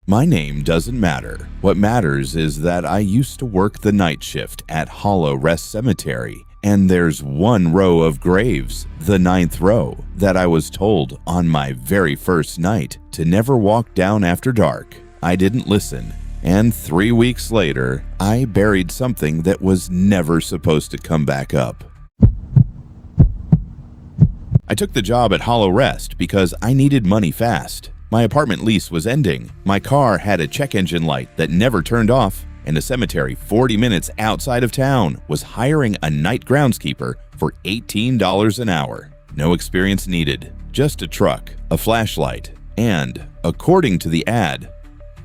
My name doesn't matter. What matters is that I used to work the night shift at Hollow Rest Cemetery, and there's one row of graves, the 9th row, that I was told on my very first night to never walk down after dark. I didn't listen, and 3 weeks later, I buried something that was never supposed to come back up. I took the job at Hollow Rest because I needed money fast. My apartment lease was ending, my car had a check engine light that never turned off, and a cemetery 40 minutes outside of town was hiring a night groundskeeper for $18 an hour. No experience needed, just a truck, a flashlight, and, according to the ad,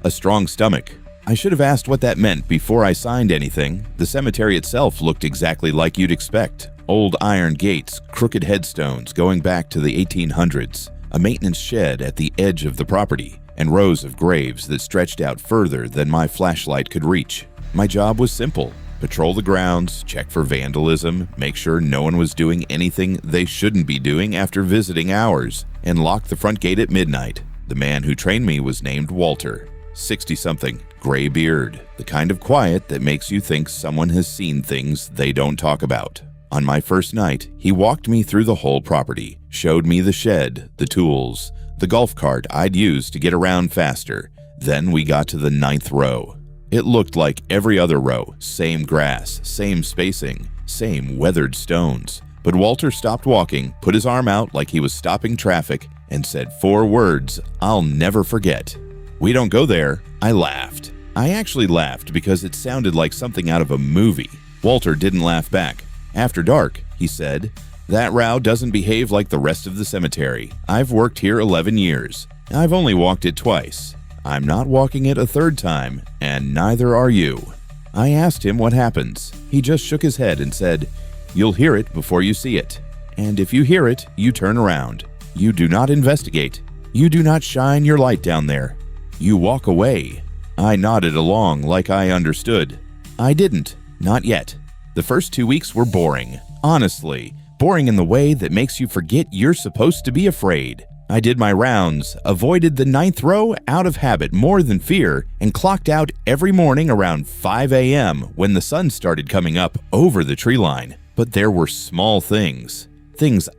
a strong stomach. I should have asked what that meant before I signed anything. The cemetery itself looked exactly like you'd expect. Old iron gates, crooked headstones going back to the 1800s, a maintenance shed at the edge of the property, and rows of graves that stretched out further than my flashlight could reach. My job was simple: patrol the grounds, check for vandalism, make sure no one was doing anything they shouldn't be doing after visiting hours, and lock the front gate at midnight. The man who trained me was named Walter, 60-something, gray beard, the kind of quiet that makes you think someone has seen things they don't talk about. On my first night, he walked me through the whole property, showed me the shed, the tools, the golf cart I'd use to get around faster. Then we got to the 9th row. It looked like every other row, same grass, same spacing, same weathered stones. But Walter stopped walking, put his arm out like he was stopping traffic, and said 4 words I'll never forget. "We don't go there." I laughed. I actually laughed because it sounded like something out of a movie. Walter didn't laugh back. "After dark," he said, "that row doesn't behave like the rest of the cemetery. I've worked here 11 years. I've only walked it twice. I'm not walking it a third time, and neither are you." I asked him what happens. He just shook his head and said, "You'll hear it before you see it. And if you hear it, you turn around. You do not investigate. You do not shine your light down there. You walk away." I nodded along like I understood. I didn't. Not yet. The first 2 weeks were boring. Honestly, boring in the way that makes you forget you're supposed to be afraid. I did my rounds, avoided the 9th row out of habit more than fear, and clocked out every morning around 5 a.m. when the sun started coming up over the tree line. But there were small things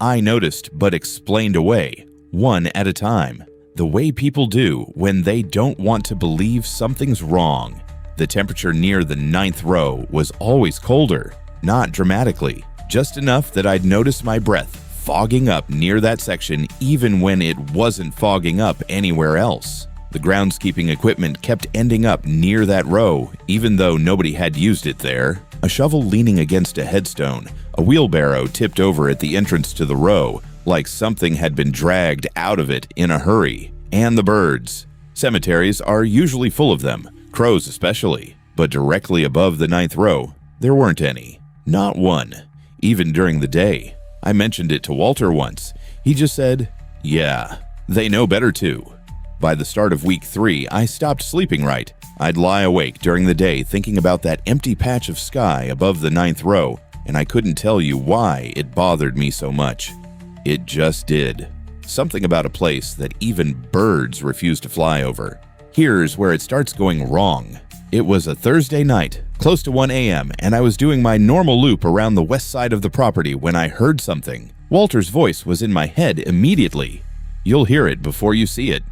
I noticed but explained away, one at a time. The way people do when they don't want to believe something's wrong. The temperature near the 9th row was always colder, not dramatically, just enough that I'd notice my breath fogging up near that section even when it wasn't fogging up anywhere else. The groundskeeping equipment kept ending up near that row, even though nobody had used it there. A shovel leaning against a headstone, a wheelbarrow tipped over at the entrance to the row, like something had been dragged out of it in a hurry. And the birds. Cemeteries are usually full of them, crows especially, but directly above the 9th row, there weren't any. Not one, even during the day. I mentioned it to Walter once. He just said, "Yeah, they know better too." By the start of week 3, I stopped sleeping right. I'd lie awake during the day thinking about that empty patch of sky above the 9th row, and I couldn't tell you why it bothered me so much. It just did. Something about a place that even birds refuse to fly over. Here's where it starts going wrong. It was a Thursday night, close to 1 a.m., and I was doing my normal loop around the west side of the property when I heard something. Walter's voice was in my head immediately. "You'll hear it before you see it."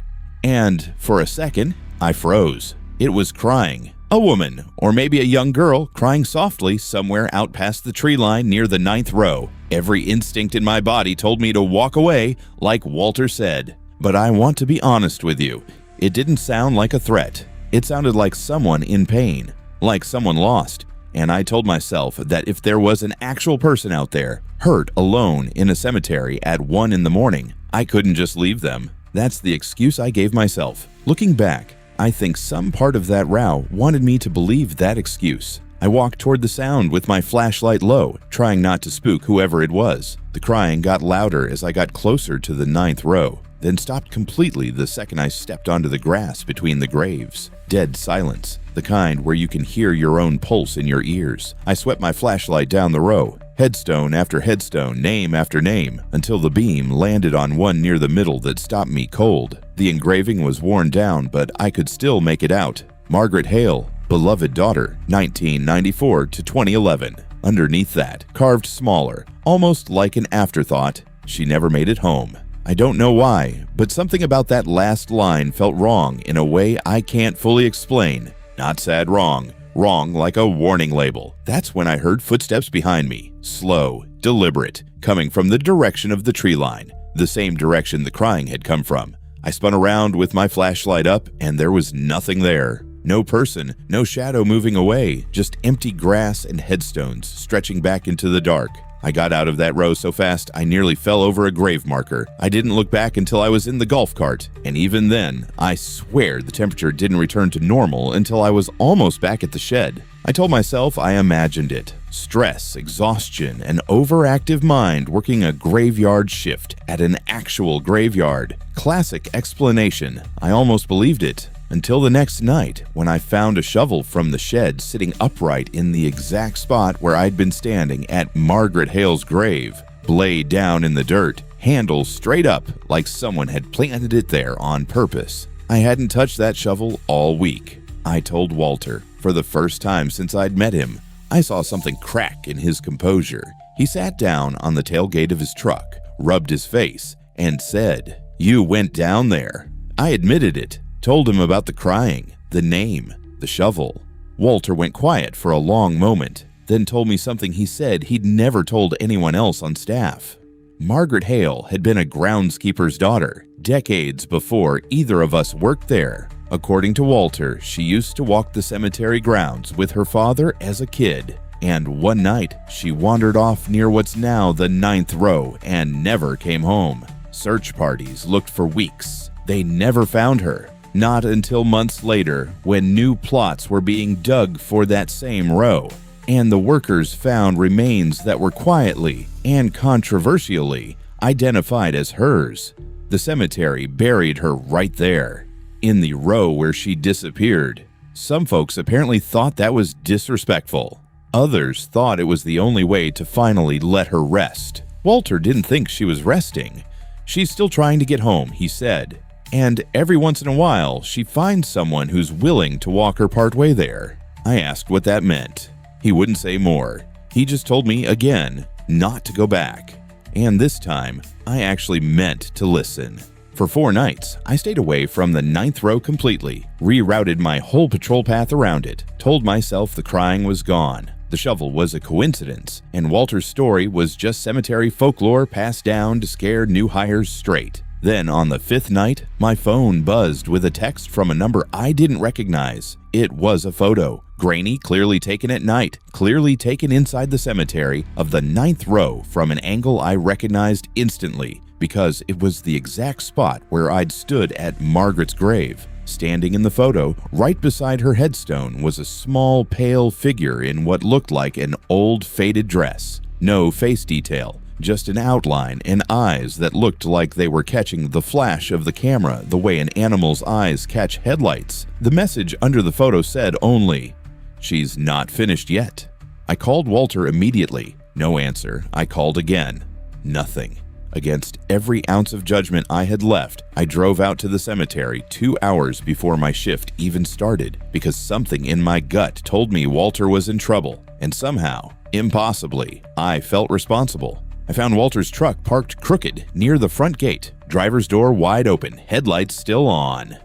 And for a second, I froze. It was crying. A woman, or maybe a young girl, crying softly somewhere out past the tree line near the 9th row. Every instinct in my body told me to walk away, like Walter said. But I want to be honest with you. It didn't sound like a threat. It sounded like someone in pain, like someone lost. And I told myself that if there was an actual person out there, hurt alone in a cemetery at 1 in the morning, I couldn't just leave them. That's the excuse I gave myself. Looking back, I think some part of that row wanted me to believe that excuse. I walked toward the sound with my flashlight low, trying not to spook whoever it was. The crying got louder as I got closer to the 9th row, then stopped completely the second I stepped onto the grass between the graves. Dead silence, the kind where you can hear your own pulse in your ears. I swept my flashlight down the row, headstone after headstone, name after name, until the beam landed on one near the middle that stopped me cold. The engraving was worn down, but I could still make it out. Margaret Hale, beloved daughter, 1994 to 2011. Underneath that, carved smaller, almost like an afterthought, she never made it home. I don't know why, but something about that last line felt wrong in a way I can't fully explain. Not sad wrong, wrong like a warning label. That's when I heard footsteps behind me, slow, deliberate, coming from the direction of the tree line, the same direction the crying had come from. I spun around with my flashlight up, and there was nothing there. No person, no shadow moving away, just empty grass and headstones stretching back into the dark. I got out of that row so fast I nearly fell over a grave marker. I didn't look back until I was in the golf cart, and even then, I swear the temperature didn't return to normal until I was almost back at the shed. I told myself I imagined it. Stress, exhaustion, an overactive mind working a graveyard shift at an actual graveyard. Classic explanation. I almost believed it. Until the next night, when I found a shovel from the shed sitting upright in the exact spot where I'd been standing at Margaret Hale's grave, blade down in the dirt, handle straight up like someone had planted it there on purpose. I hadn't touched that shovel all week. I told Walter, for the first time since I'd met him. I saw something crack in his composure. He sat down on the tailgate of his truck, rubbed his face, and said, "You went down there." I admitted it. Told him about the crying, the name, the shovel. Walter went quiet for a long moment, then told me something he said he'd never told anyone else on staff. Margaret Hale had been a groundskeeper's daughter, decades before either of us worked there. According to Walter, she used to walk the cemetery grounds with her father as a kid, and one night she wandered off near what's now the 9th row and never came home. Search parties looked for weeks. They never found her. Not until months later, when new plots were being dug for that same row, and the workers found remains that were quietly and controversially identified as hers. The cemetery buried her right there, in the row where she disappeared. Some folks apparently thought that was disrespectful. Others thought it was the only way to finally let her rest. Walter didn't think she was resting. She's still trying to get home, he said. And every once in a while, she finds someone who's willing to walk her partway there. I asked what that meant. He wouldn't say more. He just told me again not to go back. And this time, I actually meant to listen. For 4 nights, I stayed away from the 9th row completely, rerouted my whole patrol path around it, told myself the crying was gone. The shovel was a coincidence, and Walter's story was just cemetery folklore passed down to scare new hires straight. Then, on the 5th night, my phone buzzed with a text from a number I didn't recognize. It was a photo, grainy, clearly taken at night, clearly taken inside the cemetery, of the 9th row from an angle I recognized instantly, because it was the exact spot where I'd stood at Margaret's grave. Standing in the photo, right beside her headstone, was a small, pale figure in what looked like an old, faded dress. No face detail. Just an outline and eyes that looked like they were catching the flash of the camera the way an animal's eyes catch headlights. The message under the photo said only, "She's not finished yet." I called Walter immediately. No answer. I called again. Nothing. Against every ounce of judgment I had left, I drove out to the cemetery 2 hours before my shift even started because something in my gut told me Walter was in trouble, and somehow, impossibly, I felt responsible. I found Walter's truck parked crooked near the front gate, driver's door wide open, headlights still on.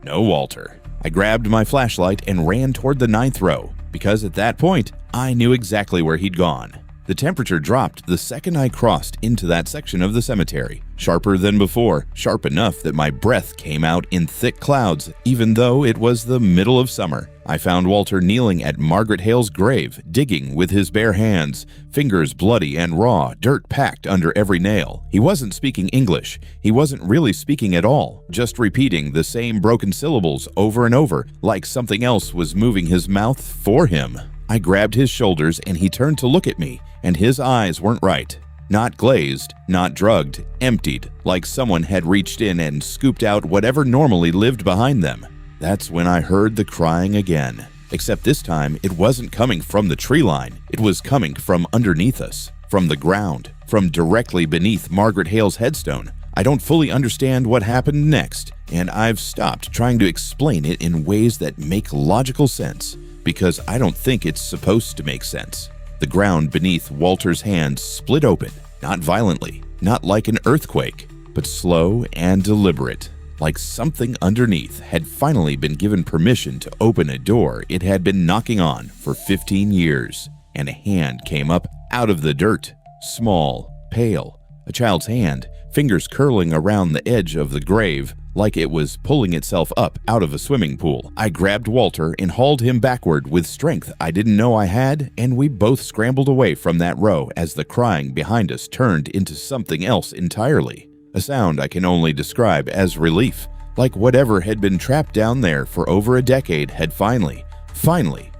No Walter. I grabbed my flashlight and ran toward the 9th row, because at that point, I knew exactly where he'd gone. The temperature dropped the second I crossed into that section of the cemetery, sharper than before, sharp enough that my breath came out in thick clouds, even though it was the middle of summer. I found Walter kneeling at Margaret Hale's grave, digging with his bare hands, fingers bloody and raw, dirt packed under every nail. He wasn't speaking English. He wasn't really speaking at all, just repeating the same broken syllables over and over, like something else was moving his mouth for him. I grabbed his shoulders and he turned to look at me, and his eyes weren't right. Not glazed, not drugged, emptied, like someone had reached in and scooped out whatever normally lived behind them. That's when I heard the crying again. Except this time, it wasn't coming from the tree line. It was coming from underneath us, from the ground, from directly beneath Margaret Hale's headstone. I don't fully understand what happened next, and I've stopped trying to explain it in ways that make logical sense because I don't think it's supposed to make sense. The ground beneath Walter's hands split open, not violently, not like an earthquake, but slow and deliberate, like something underneath had finally been given permission to open a door it had been knocking on for 15 years, and a hand came up out of the dirt, small, pale, a child's hand, fingers curling around the edge of the grave like it was pulling itself up out of a swimming pool. I grabbed Walter and hauled him backward with strength I didn't know I had, and we both scrambled away from that row as the crying behind us turned into something else entirely. A sound I can only describe as relief, like whatever had been trapped down there for over a decade had finally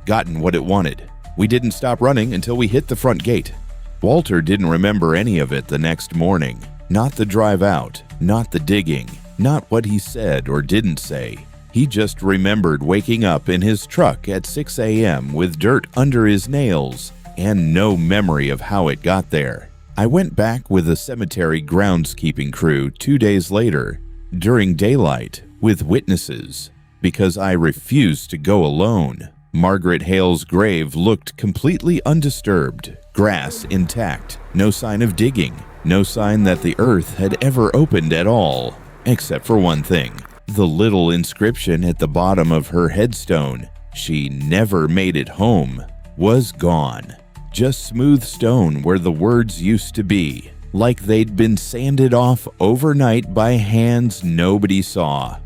gotten what it wanted. We didn't stop running until we hit the front gate. Walter didn't remember any of it the next morning. Not the drive out, not the digging, not what he said or didn't say. He just remembered waking up in his truck at 6 a.m. with dirt under his nails and no memory of how it got there. I went back with a cemetery groundskeeping crew 2 days later, during daylight, with witnesses, because I refused to go alone. Margaret Hale's grave looked completely undisturbed, grass intact, no sign of digging, no sign that the earth had ever opened at all, except for one thing. The little inscription at the bottom of her headstone, "She never made it home," was gone. Just smooth stone where the words used to be, like they'd been sanded off overnight by hands nobody saw.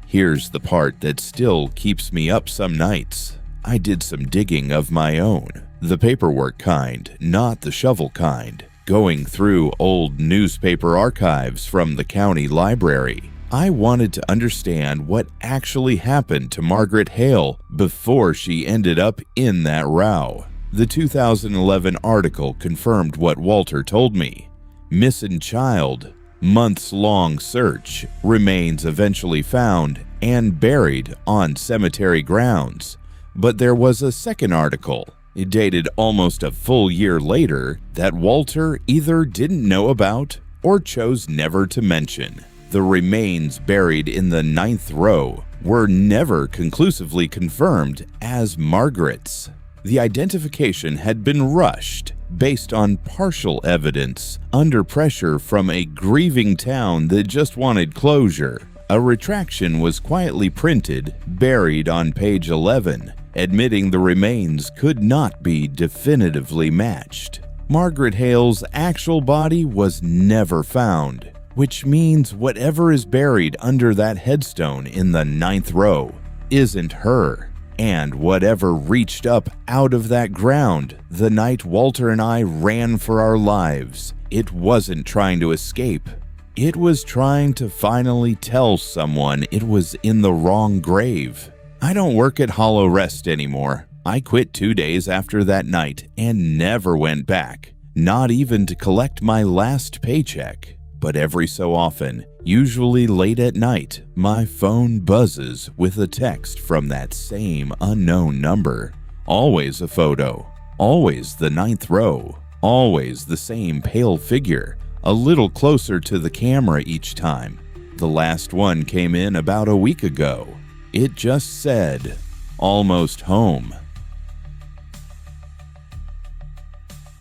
Here's the part that still keeps me up some nights. I did some digging of my own, the paperwork kind, not the shovel kind, going through old newspaper archives from the county library. I wanted to understand what actually happened to Margaret Hale before she ended up in that row. The 2011 article confirmed what Walter told me. Missing child, months-long search, remains eventually found and buried on cemetery grounds. But there was a second article, dated almost a full year later, that Walter either didn't know about or chose never to mention. The remains buried in the 9th row were never conclusively confirmed as Margaret's. The identification had been rushed based on partial evidence under pressure from a grieving town that just wanted closure. A retraction was quietly printed, buried on page 11, admitting the remains could not be definitively matched. Margaret Hale's actual body was never found, which means whatever is buried under that headstone in the 9th row isn't her. And whatever reached up out of that ground the night Walter and I ran for our lives, it wasn't trying to escape. It was trying to finally tell someone it was in the wrong grave. I don't work at Hollow Rest anymore. I quit 2 days after that night and never went back, not even to collect my last paycheck. But every so often, usually late at night, my phone buzzes with a text from that same unknown number. Always a photo, always the 9th row, always the same pale figure, a little closer to the camera each time. The last one came in about a week ago. It just said, "Almost home."